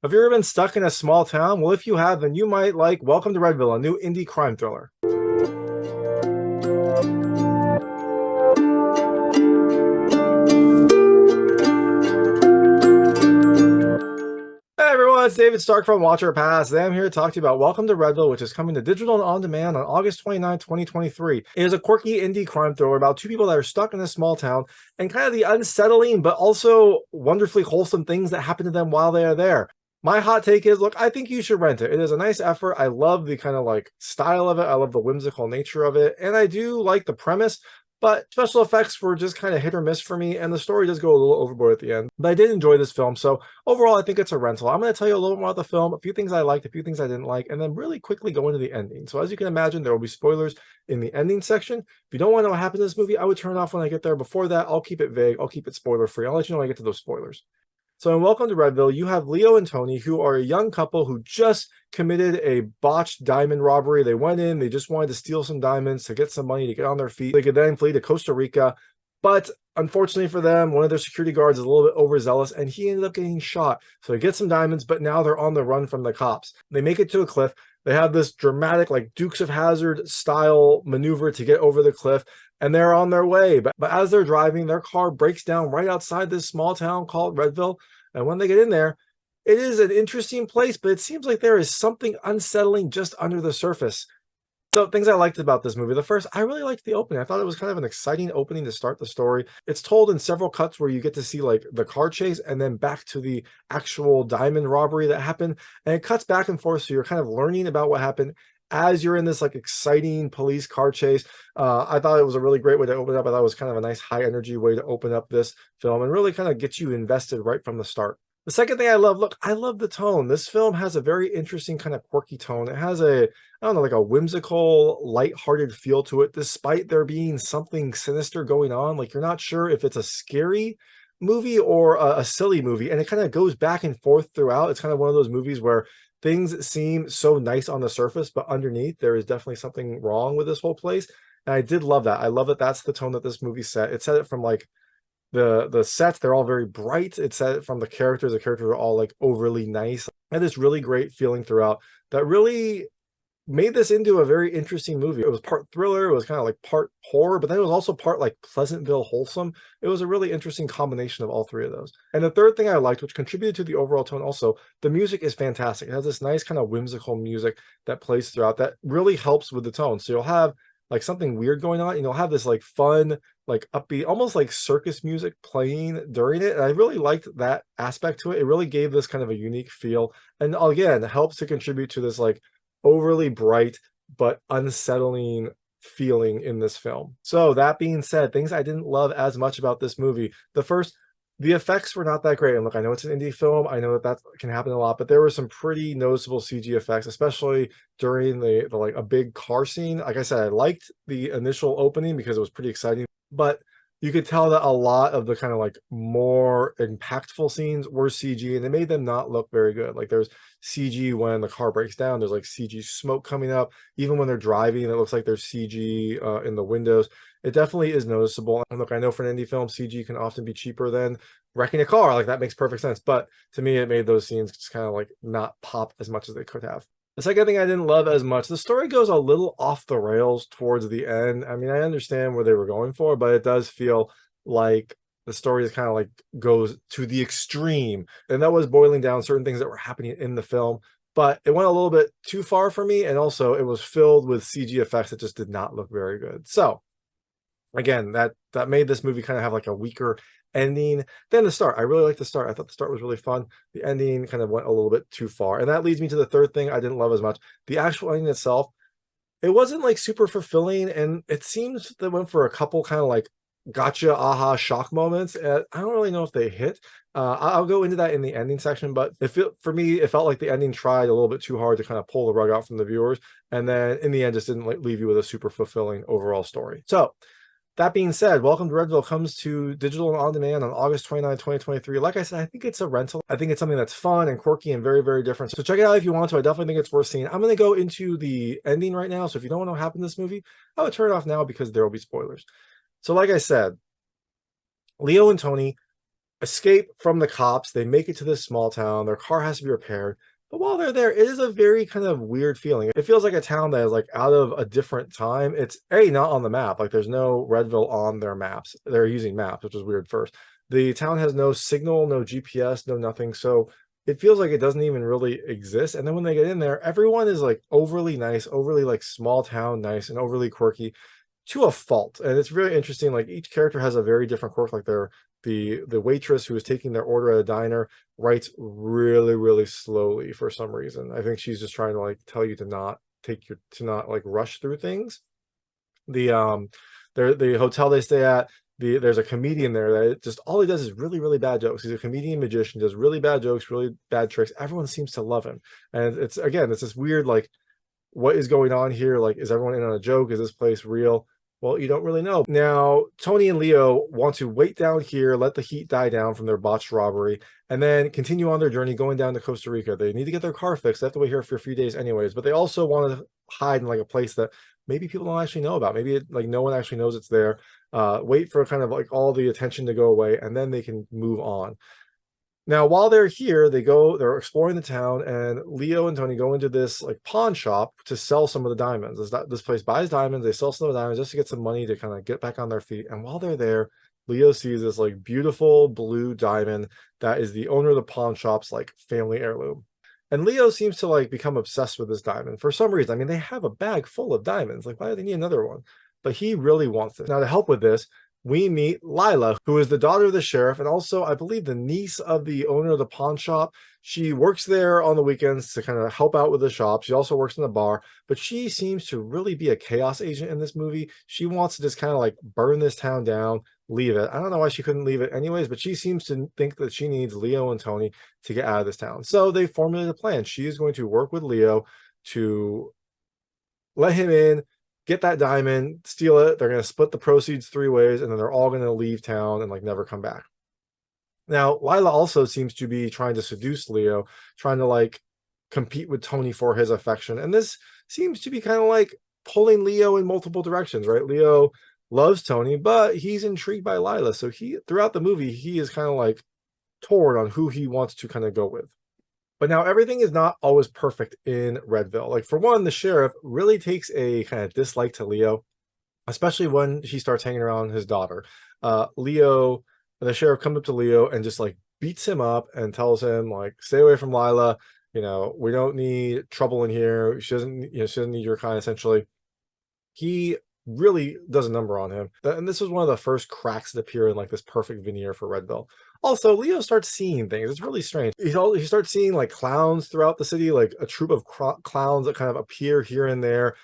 Have you ever been stuck in a small town? Well, if you have, then you might like Welcome to Redville, a new indie crime thriller. Hey everyone, it's David Stark from Watcher Pass. Today I'm here to talk to you about Welcome to Redville, which is coming to digital and on demand on August 29, 2023. It is a quirky indie crime thriller about two people that are stuck in a small town and kind of the unsettling but also wonderfully wholesome things that happen to them while they are there. My hot take is, look, I think you should rent it. It is a nice effort. I love the kind of like style of it. I love the whimsical nature of it. And I do like the premise, but special effects were just kind of hit or miss for me. And the story does go a little overboard at the end. But I did enjoy this film. So overall, I think it's a rental. I'm going to tell you a little more about the film, a few things I liked, a few things I didn't like, and then really quickly go into the ending. So as you can imagine, there will be spoilers in the ending section. If you don't want to know what happens in this movie, I would turn it off when I get there. Before that, I'll keep it vague. I'll keep it spoiler free. I'll let you know when I get to those spoilers. So in Welcome to Redville, you have Leo and Toni, who are a young couple who just committed a botched diamond robbery. They went in, they just wanted to steal some diamonds to get some money to get on their feet. They could then flee to Costa Rica. But unfortunately for them, one of their security guards is a little bit overzealous and he ended up getting shot. So they get some diamonds, but now they're on the run from the cops. They make it to a cliff. They have this dramatic, like Dukes of Hazzard style maneuver to get over the cliff, and they're on their way. But as they're driving, their car breaks down right outside this small town called Redville. And when they get in there, it is an interesting place, but it seems like there is something unsettling just under the surface. So things I liked about this movie. The first, I really liked the opening. I thought it was kind of an exciting opening to start the story. It's told in several cuts where you get to see like the car chase and then back to the actual diamond robbery that happened. And it cuts back and forth. So you're kind of learning about what happened as you're in this like exciting police car chase. I thought it was a really great way to open up. I thought it was kind of a nice high energy way to open up this film and really kind of get you invested right from the start. The second thing I love, look, I love the tone. This film has a very interesting kind of quirky tone. It has a, I don't know, like a whimsical, lighthearted feel to it, despite there being something sinister going on. Like you're not sure if it's a scary movie or a silly movie. And it kind of goes back and forth throughout. It's kind of one of those movies where things seem so nice on the surface, but underneath there is definitely something wrong with this whole place. And I did love that. I love that that's the tone that this movie set. It set it from like the sets, they're all very bright. It set it from the characters are all like overly nice. I had this really great feeling throughout that really made this into a very interesting movie. It was part thriller, it was kind of like part horror, but then it was also part like Pleasantville wholesome. It was a really interesting combination of all three of those. And the third thing I liked, which contributed to the overall tone also, the music is fantastic. It has this nice kind of whimsical music that plays throughout that really helps with the tone. So you'll have like something weird going on, and you'll have this like fun, like upbeat, almost like circus music playing during it. And I really liked that aspect to it. It really gave this kind of a unique feel. And again, it helps to contribute to this like overly bright but unsettling feeling in this film. So that being said, things I didn't love as much about this movie. The first, the effects were not that great. And look, I know it's an indie film. I know that can happen a lot, but there were some pretty noticeable CG effects, especially during the like a big car scene. Like I said, I liked the initial opening because it was pretty exciting, but you could tell that a lot of the kind of like more impactful scenes were CG and it made them not look very good. Like there's CG when the car breaks down, there's like CG smoke coming up. Even when they're driving, it looks like there's CG in the windows. It definitely is noticeable. And look, I know for an indie film, CG can often be cheaper than wrecking a car. Like that makes perfect sense. But to me, it made those scenes just kind of like not pop as much as they could have. The second thing I didn't love as much, the story goes a little off the rails towards the end. I mean, I understand where they were going for, but it does feel like the story is kind of like goes to the extreme. And that was boiling down certain things that were happening in the film, but it went a little bit too far for me. And also it was filled with CG effects that just did not look very good. So again, that made this movie kind of have like a weaker ending than the start. I really liked the start. I thought the start was really fun. The ending kind of went a little bit too far. And that leads me to the third thing I didn't love as much. The actual ending itself, it wasn't like super fulfilling. And it seems that went for a couple kind of like gotcha, aha, shock moments. And I don't really know if they hit. I'll go into that in the ending section, but for me, it felt like the ending tried a little bit too hard to kind of pull the rug out from the viewers. And then in the end, just didn't like leave you with a super fulfilling overall story. So that being said, Welcome to Redville comes to digital and on demand on August 29, 2023. Like I said, I think it's a rental. I think it's something that's fun and quirky and very, very different. So check it out if you want to. I definitely think it's worth seeing. I'm going to go into the ending right now. So if you don't want to know what happened in this movie, I would turn it off now because there will be spoilers. So like I said, Leo and Toni escape from the cops. They make it to this small town. Their car has to be repaired. But while they're there, it is a very kind of weird feeling. It feels like a town that is like out of a different time. It's not on the map. Like there's no Redville on their maps. They're using maps, which is weird first. The town has no signal, no GPS, no nothing. So it feels like it doesn't even really exist. And then when they get in there, everyone is like overly nice, overly like small town nice, and overly quirky to a fault. And it's really interesting. Like each character has a very different quirk. Like the waitress who is taking their order at a diner writes really, really slowly for some reason. I think she's just trying to like tell you to not like rush through things. The hotel they stay at, there's a comedian there that just all he does is really, really bad jokes. He's a comedian magician, does really bad jokes, really bad tricks. Everyone seems to love him. And it's this weird, like, what is going on here? Like, is everyone in on a joke? Is this place real? Well, you don't really know. Now, Toni and Leo want to wait down here, let the heat die down from their botched robbery, and then continue on their journey going down to Costa Rica. They need to get their car fixed. They have to wait here for a few days anyways, but they also want to hide in like a place that maybe people don't actually know about. Maybe like no one actually knows it's there. Wait for kind of like all the attention to go away, and then they can move on. Now, while they're here, they're exploring the town, and Leo and Toni go into this like pawn shop to sell some of the diamonds. This place buys diamonds, they sell some of the diamonds just to get some money to kind of get back on their feet. And while they're there, Leo sees this like beautiful blue diamond that is the owner of the pawn shop's like family heirloom. And Leo seems to like become obsessed with this diamond for some reason. I mean, they have a bag full of diamonds. Like, why do they need another one? But he really wants it. Now, to help with this, we meet Lila, who is the daughter of the sheriff and also, I believe, the niece of the owner of the pawn shop. She works there on the weekends to kind of help out with the shop. She also works in the bar, but she seems to really be a chaos agent in this movie. She wants to just kind of like burn this town down, leave it. I don't know why she couldn't leave it anyways, but she seems to think that she needs Leo and Toni to get out of this town. So they formulated a plan. She is going to work with Leo to let him in, get that diamond, steal it. They're going to split the proceeds 3 ways, and then they're all going to leave town and like never come back. Now, Lila also seems to be trying to seduce Leo, trying to like compete with Toni for his affection. And this seems to be kind of like pulling Leo in multiple directions, right? Leo loves Toni, but he's intrigued by Lila. So throughout the movie, he is kind of like torn on who he wants to kind of go with. But now everything is not always perfect in Redville. Like for one, the sheriff really takes a kind of dislike to Leo, especially when he starts hanging around his daughter. The sheriff comes up to Leo and just like beats him up and tells him like, stay away from Lila. You know, we don't need trouble in here. She doesn't need your kind, essentially. He really does a number on him. And this was one of the first cracks that appear in like this perfect veneer for Redville. Also, Leo starts seeing things. It's really strange. He starts seeing like clowns throughout the city, like a troop of clowns that kind of appear here and there,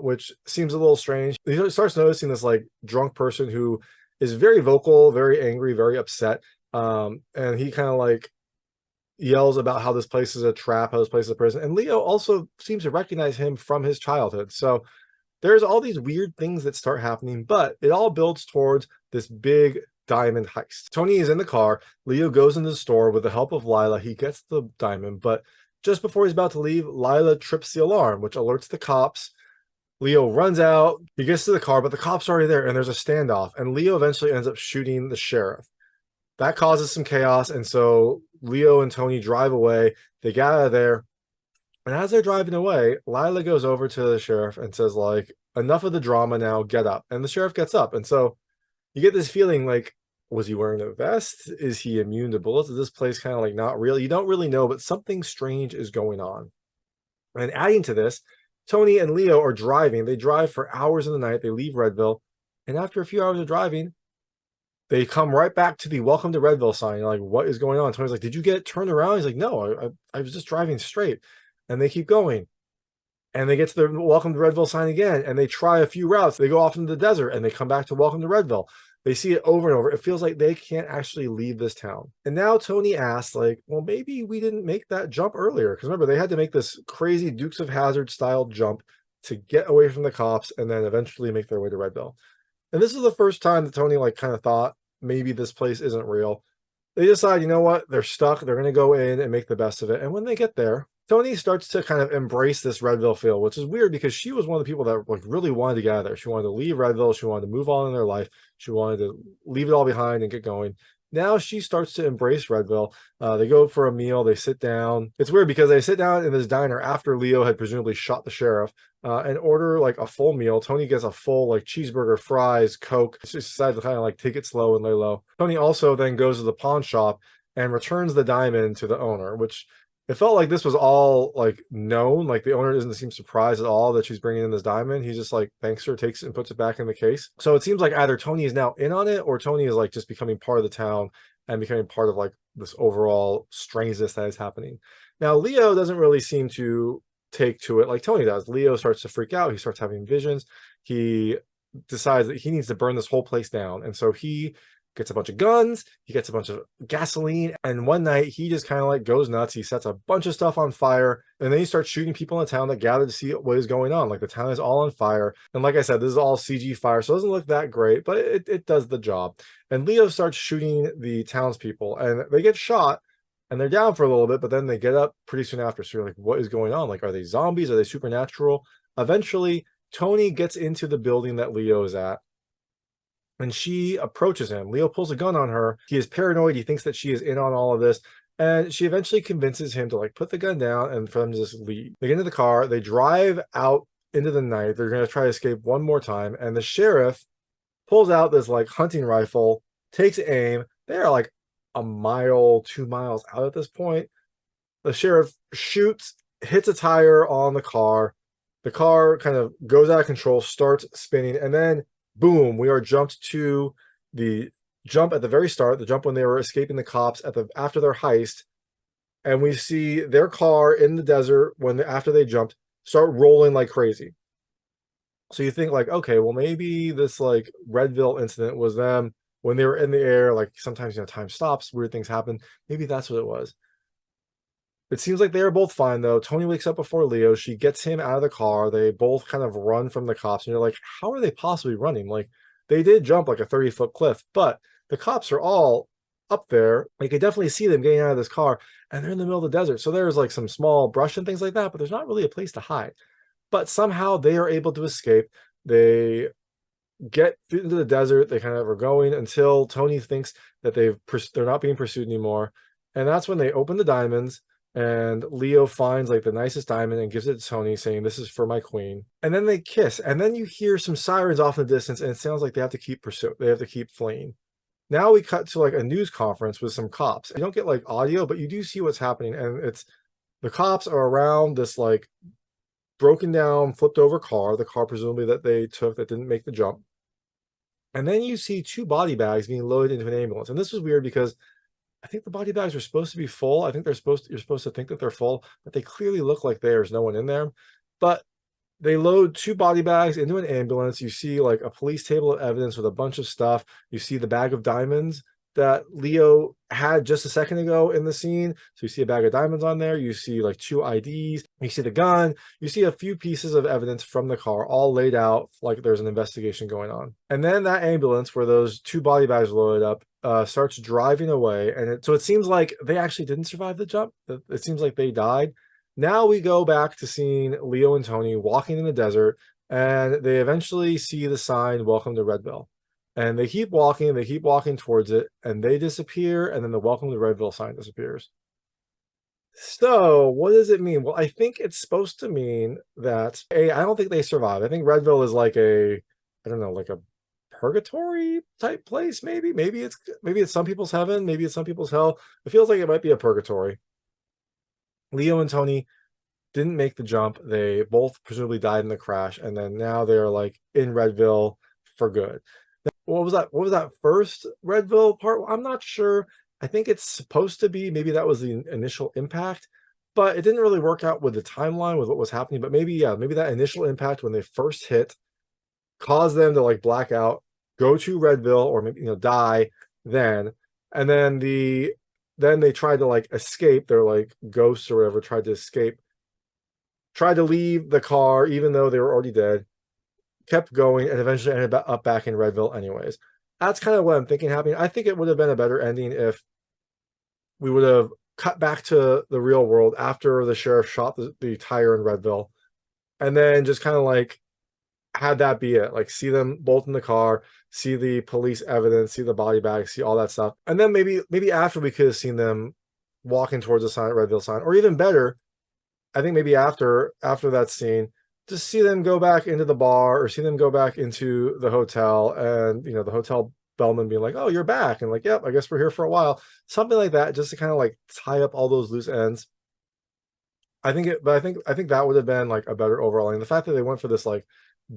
which seems a little strange. He starts noticing this like drunk person who is very vocal, very angry, very upset. And he kind of like yells about how this place is a trap, how this place is a prison. And Leo also seems to recognize him from his childhood. So there's all these weird things that start happening, but it all builds towards this big diamond heist. Toni is in the car. Leo goes into the store with the help of Lila. He gets the diamond, but just before he's about to leave, Lila trips the alarm, which alerts the cops. Leo runs out. He gets to the car, but the cops are already there, and there's a standoff, and Leo eventually ends up shooting the sheriff. That causes some chaos, and so Leo and Toni drive away. They get out of there, and as they're driving away, Lila goes over to the sheriff and says, like, enough of the drama now, get up. And the sheriff gets up, and so you get this feeling like, was he wearing a vest? Is he immune to bullets? Is this place kind of like not real? You don't really know, but something strange is going on. And adding to this, Toni and Leo are driving. They drive for hours in the night. They leave Redville. And after a few hours of driving, they come right back to the welcome to Redville sign. You're like, what is going on? Tony's like, did you get turned around? He's like, no, I was just driving straight. And they keep going. And they get to the welcome to Redville sign again. And they try a few routes. They go off into the desert and they come back to welcome to Redville. They see it over and over. It feels like they can't actually leave this town. And now Toni asks, like, well, maybe we didn't make that jump earlier. Because remember, they had to make this crazy Dukes of Hazzard style jump to get away from the cops and then eventually make their way to Redville. And this is the first time that Toni like kind of thought maybe this place isn't real. They decide, you know what? They're stuck. They're going to go in and make the best of it. And when they get there, Toni starts to kind of embrace this Redville feel, which is weird because she was one of the people that like really wanted to get out of there. She wanted to leave Redville. She wanted to move on in their life. She wanted to leave it all behind and get going. Now she starts to embrace Redville. They go for a meal. They sit down. It's weird because they sit down in this diner after Leo had presumably shot the sheriff and order like a full meal. Toni gets a full like cheeseburger, fries, Coke. She decides to kind of like take it slow and lay low. Toni also then goes to the pawn shop and returns the diamond to the owner, which it felt like this was all like known. Like the owner doesn't seem surprised at all that she's bringing in this diamond. He's just like thanks her, takes it and puts it back in the case. So it seems like either Toni is now in on it or Toni is like just becoming part of the town and becoming part of like this overall strangeness that is happening. Now Leo doesn't really seem to take to it like Toni does. Leo starts to freak out. He starts having visions. He decides that he needs to burn this whole place down. And so he gets a bunch of guns, he gets a bunch of gasoline, and one night he just kind of like goes nuts. He sets a bunch of stuff on fire, and then he starts shooting people in the town that gather to see what is going on. Like the town is all on fire. And like I said, this is all CG fire, so it doesn't look that great, but it does the job. And Leo starts shooting the townspeople, and they get shot, and they're down for a little bit, but then they get up pretty soon after. So you're like, what is going on? Like, are they zombies? Are they supernatural? Eventually, Toni gets into the building that Leo is at, and she approaches him. Leo pulls a gun on her. He is paranoid. He thinks that she is in on all of this. And she eventually convinces him to like put the gun down and for them to just leave. They get into the car. They drive out into the night. They're going to try to escape one more time. And the sheriff pulls out this like hunting rifle, takes aim. They are like a mile, 2 miles out at this point. The sheriff shoots, hits a tire on the car. The car kind of goes out of control, starts spinning, and then boom, we are jumped to the jump at the very start, the jump when they were escaping the cops after their heist, and we see their car in the desert after they jumped start rolling like crazy. So you think like, okay, well maybe this like Redville incident was them when they were in the air. Like sometimes time stops, weird things happen. Maybe that's what it was. It seems like they are both fine, though. Toni wakes up before Leo. She gets him out of the car. They both kind of run from the cops. And you're like, how are they possibly running? Like, they did jump like a 30-foot cliff, but the cops are all up there. You could definitely see them getting out of this car, and they're in the middle of the desert. So there's like some small brush and things like that, but there's not really a place to hide. But somehow they are able to escape. They get into the desert. They kind of are going until Toni thinks that they're not being pursued anymore. And that's when they open the diamonds. And Leo finds like the nicest diamond and gives it to Toni, saying, "This is for my queen." And then they kiss. And then you hear some sirens off in the distance, and it sounds like they have to keep pursuit. They have to keep fleeing. Now we cut to like a news conference with some cops. You don't get like audio, but you do see what's happening. And it's the cops are around this like broken down, flipped over car, the car presumably that they took that didn't make the jump. And then you see 2 body bags being loaded into an ambulance. And this was weird because I think the body bags are supposed to be full. I think you're supposed to think that they're full, but they clearly look like there's no one in there. But they load 2 body bags into an ambulance. You see like a police table of evidence with a bunch of stuff. You see the bag of diamonds that Leo had just a second ago in the scene. So you see a bag of diamonds on there. You see like 2 IDs. You see the gun. You see a few pieces of evidence from the car all laid out like there's an investigation going on. And then that ambulance where those 2 body bags loaded up starts driving away. And so it seems like they actually didn't survive the jump. It seems like they died. Now we go back to seeing Leo and Toni walking in the desert, and they eventually see the sign, "Welcome to Redville." And they keep walking towards it, and they disappear, and then the "Welcome to Redville" sign disappears. So what does it mean? Well, I think it's supposed to mean that I don't think they survive. I think Redville is like I don't know, like a purgatory type place. Maybe it's some people's heaven, maybe it's some people's hell. It feels like it might be a purgatory. Leo and Toni didn't make the jump. They both presumably died in the crash, and then now they're like in Redville for good. What was that first Redville part? I'm not sure. I think it's supposed to be, maybe that was the initial impact, but it didn't really work out with the timeline with what was happening. But maybe that initial impact when they first hit caused them to like black out, go to Redville, or maybe die then. And then they tried to like escape. They're like ghosts or whatever, tried to escape, tried to leave the car even though they were already dead, kept going, and eventually ended up back in Redville anyways. That's kind of what I'm thinking happening. I think it would have been a better ending if we would have cut back to the real world after the sheriff shot the tire in Redville, and then just kind of like had that be it. Like, see them both in the car, see the police evidence, see the body bag, see all that stuff. And then maybe after, we could have seen them walking towards the sign, Redville sign, or even better, I think maybe after that scene, just see them go back into the bar, or see them go back into the hotel, and the hotel bellman being like, "Oh, you're back," and like, "Yep, I guess we're here for a while," something like that, just to kind of like tie up all those loose ends. I think that would have been like a better overall. And the fact that they went for this like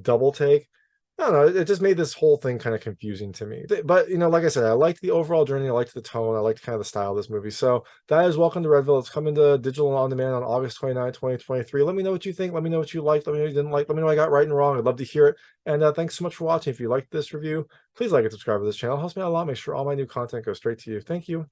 double take, I don't know, it just made this whole thing kind of confusing to me. But like I said, I liked the overall journey, I liked the tone, I liked kind of the style of this movie. So that is Welcome to Redville. It's coming to digital and on demand on August 29, 2023. Let me know what you think. Let me know what you liked. Let me know what you didn't like. Let me know what I got right and wrong. I'd love to hear it. And thanks so much for watching. If you liked this review, please like and subscribe to this channel. It helps me out a lot. Make sure all my new content goes straight to you. Thank you.